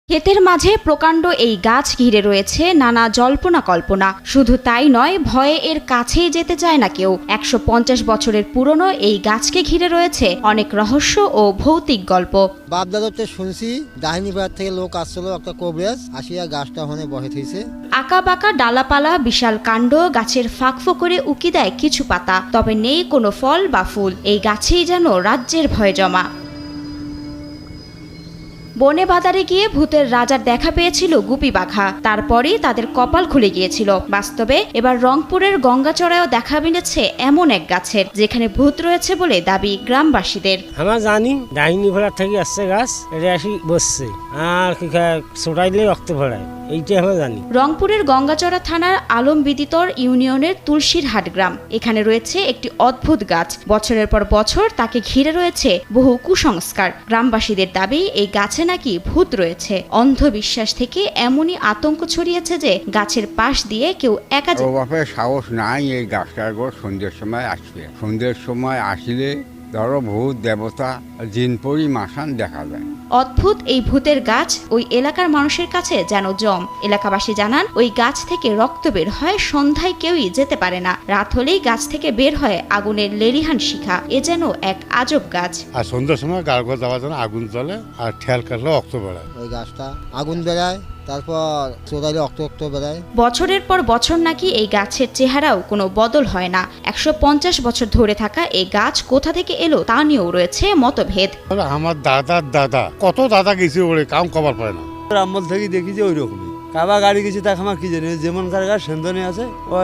ক্ষেতের মাঝে প্রকাণ্ড এই গাছ ঘিরে রয়েছে নানা জল্পনা কল্পনা। শুধু তাই নয়, ভয়ে এর কাছেই যেতে চায় না কেউ। ১৫০ বছরের পুরনো এই গাছকে ঘিরে রয়েছে অনেক রহস্য ও ভৌতিক গল্প। বাপদাদাতে শুনছি ডাহিনী পাড়ার থেকে লোক আসছিল, একটা কবরেজ আসিয়া গাছটা ওখানে বসে থইছে। আঁকা বাঁকা ডালাপালা, বিশাল কাণ্ড, গাছের ফাঁক ফোকরে উকি দেয় কিছু পাতা, তবে নেই কোনো ফল বা ফুল। এই গাছেই যেন রাজ্যের ভয়ে জমা। বনে বাজারে গিয়ে ভূতের রাজার দেখা পেয়েছিল গুপি বাঘা, তারপরেই তাদের কপাল খুলে গিয়েছিল। বাস্তবে এবার রংপুরের গঙ্গাচড়ায়ও দেখা মিলেছে এমন এক গাছের, যেখানে ভূত রয়েছে বলে দাবি গ্রামবাসীদের। আমরা জানি ডাইনি ভরা থেকে আসছে গাছ, এটা আসি বসছে আর ছোটাইলে রক্ত ভরায়, এইটাই আমরা জানি। রংপুরের গঙ্গাচড়া থানার আলমবিদিতর ইউনিয়নের তুলসীরহাট গ্রাম। এখানে রয়েছে একটি অদ্ভুত গাছ। বছরের পর বছর তাকে ঘিরে রয়েছে বহু কুসংস্কার। গ্রামবাসীদের দাবি এই গাছে নাকি ভূত রয়েছে। অন্ধবিশ্বাস থেকে এমনই আতঙ্ক ছড়িয়েছে যে গাছের পাশ দিয়ে কেউ একা সাহস নাই এই গাছটার গোড় সন্ধ্যের সময় আসবে। সন্ধ্যের সময় আসলে ধরো ভূত দেবতা জিনপরি মাসান দেখা যায়। অদ্ভুত এই ভূতের গাছ ওই এলাকার মানুষের কাছে যেন জম। এলাকাবাসী জানান, ওই গাছ থেকে রক্ত বের হয়, সন্ধ্যায় কেউই যেতে পারে না। রাত হলেই গাছ থেকে বের হয় আগুনের লেলিহান শিখা। এ যেন এক আজব গাছ। আর সন্ধ্যার সময় গাড়গোড় যাওয়ার জন্য আগুন জ্বলে আর ঠেল কাটলে রক্ত বেড়ায়। ওই গাছটা আগুন বেড়ায়, তারপর চোদাইলে রক্ত বেড়ায়। বছরের পর বছর নাকি এই গাছের চেহারাও কোনো বদল হয় না। ১৫০ বছর ধরে থাকা এই গাছ কোথা থেকে এলো তা নিয়েও রয়েছে মতভেদ। আমার দাদার দাদা কত দাদা গেছে ওরে কাম কবার পায় না। আমল থেকে দেখি যে ওই রকমই কাবা গাড়ি গেছে, তাকে আমার কি জানি যেমন কার গাছ সেন্দনে আছে, ওই